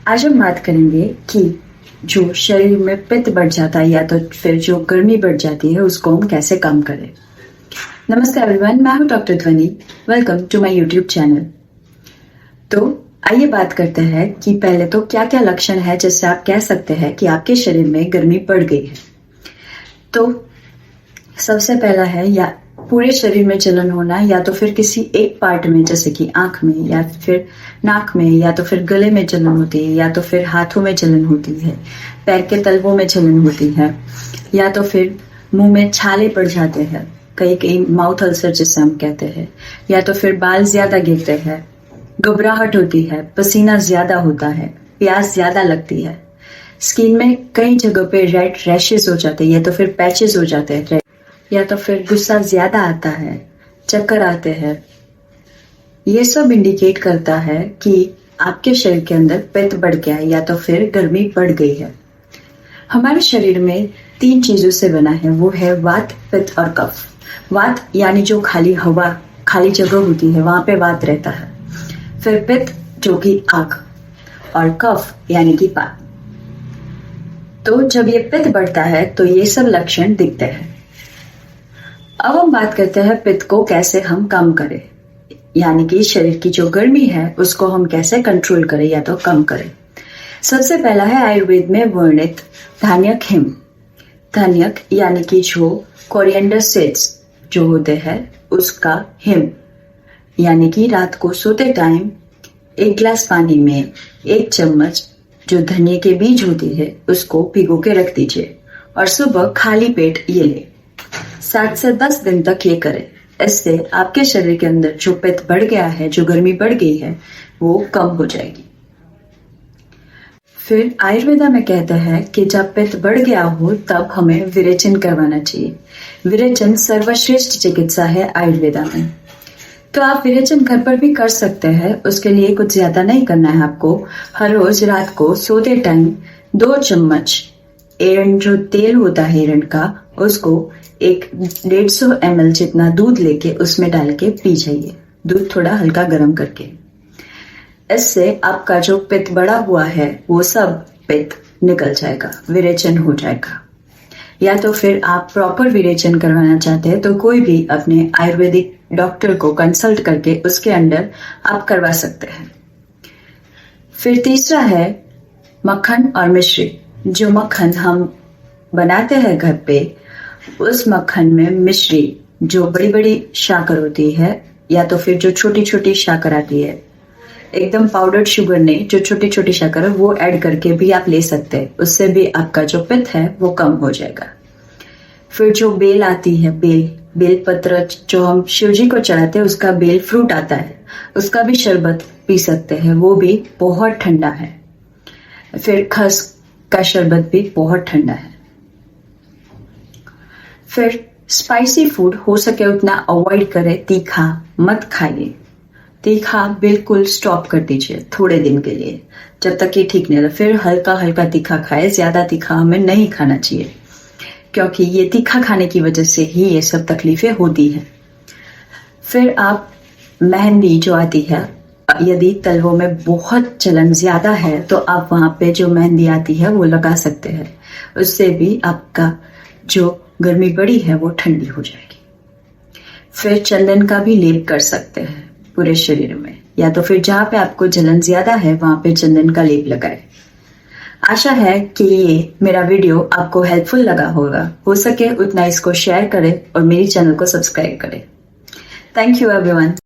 आज हम बात करेंगे कि जो शरीर में पित्त बढ़ जाता है या तो फिर जो गर्मी बढ़ जाती है उसको हम कैसे कम करें। नमस्कार एवरीवन, मैं हूं doctor Dhwani. Welcome to my YouTube channel. तो आइए बात करते हैं कि पहले तो क्या क्या लक्षण है जिससे आप कह सकते हैं कि आपके शरीर में गर्मी बढ़ गई है। तो सबसे पहला है या पूरे शरीर में जलन होना, या तो फिर किसी एक पार्ट में जैसे कि आंख में या फिर नाक में, या तो फिर गले में जलन होती है, या तो फिर हाथों में जलन होती है, पैर के तलवों में जलन होती है, या तो फिर मुंह में छाले पड़ जाते हैं, कई कई माउथ अल्सर जिसे हम कहते हैं, या तो फिर बाल ज्यादा गिरते हैं, घबराहट होती है, पसीना ज्यादा होता है, प्यास ज्यादा लगती है, स्किन में कई जगह पे रेड रैशेस हो जाते हैं या तो फिर पैचेस हो जाते हैं, या तो फिर गुस्सा ज्यादा आता है, चक्कर आते हैं। ये सब इंडिकेट करता है कि आपके शरीर के अंदर पित्त बढ़ गया है या तो फिर गर्मी बढ़ गई है। हमारे शरीर में 3 चीजों से बना है, वो है वात, पित्त और कफ। वात यानी जो खाली हवा, खाली जगह होती है वहां पे वात रहता है। फिर पित्त जो कि आग, और कफ यानी कि पानी। तो जब ये पित्त बढ़ता है तो ये सब लक्षण दिखते हैं। अब हम बात करते हैं पित्त को कैसे हम कम करें, यानी कि शरीर की जो गर्मी है उसको हम कैसे कंट्रोल करें या तो कम करें। सबसे पहला है आयुर्वेद में वर्णित धान्यक हिम। धान्यक यानी कि जो कोरिएंडर सीड्स जो होते हैं उसका हिम, यानी कि रात को सोते टाइम 1 गिलास पानी में 1 चम्मच जो धनिया के बीज होती है उसको भिगो के रख दीजिए और सुबह खाली पेट ये ले। 7 से 10 दिन तक ये करें। इससे आपके शरीर के अंदर जो पित्त बढ़ गया है, जो गर्मी बढ़ गई है, वो कम हो जाएगी। फिर आयुर्वेदा में कहते हैं कि जब पित्त बढ़ गया हो तब हमें विरेचन करवाना चाहिए। विरेचन सर्वश्रेष्ठ चिकित्सा है आयुर्वेदा में। तो आप विरेचन घर पर भी कर सकते हैं। उसके लिए कुछ ज्यादा नहीं करना है आपको। हर रोज रात को सोते टाइम 2 चम्मच एरंड जो तेल होता है एरंड का, उसको 150 ml जितना दूध लेके उसमें डाल के पी जाइए, दूध थोड़ा हल्का गर्म करके। इससे आपका जो पित्त बढ़ा हुआ है वो सब पित्त निकल जाएगा, विरेचन हो जाएगा। या तो फिर आप प्रॉपर विरेचन करवाना चाहते हैं तो कोई भी अपने आयुर्वेदिक डॉक्टर को कंसल्ट करके उसके अंडर आप करवा सकते हैं। फिर तीसरा है मक्खन और मिश्री। जो मक्खन हम बनाते हैं घर पे, उस मक्खन में मिश्री जो बड़ी बड़ी शाकर होती है या तो फिर जो छोटी छोटी शाकर आती है, एकदम पाउडर्ड शुगर नहीं, जो छोटी छोटी शाकर है वो ऐड करके भी आप ले सकते हैं। उससे भी आपका जो पित्त है वो कम हो जाएगा। फिर जो बेल आती है, बेल पत्र जो हम शिव जी को चढ़ाते हैं, उसका बेल फ्रूट आता है, उसका भी शरबत पी सकते हैं, वो भी बहुत ठंडा है। फिर खस का शरबत भी बहुत ठंडा है। फिर स्पाइसी फूड हो सके उतना अवॉइड करें, तीखा मत खाइए। तीखा बिल्कुल स्टॉप कर दीजिए थोड़े दिन के लिए, जब तक ये ठीक नहीं होता। फिर हल्का हल्का तीखा खाए, ज्यादा तीखा हमें नहीं खाना चाहिए, क्योंकि ये तीखा खाने की वजह से ही ये सब तकलीफें होती है। फिर आप मेहंदी जो आती है, यदि तलवों में बहुत जलन ज्यादा है तो आप वहां पे जो मेहंदी आती है वो लगा सकते हैं। उससे भी आपका जो गर्मी बढ़ी है वो ठंडी हो जाएगी। फिर चंदन का भी लेप कर सकते हैं पूरे शरीर में, या तो फिर जहां पे आपको जलन ज्यादा है वहां पे चंदन का लेप लगाए। आशा है कि ये मेरा वीडियो आपको हेल्पफुल लगा होगा। हो सके उतना इसको शेयर करें और मेरी चैनल को सब्सक्राइब करें। Thank you everyone.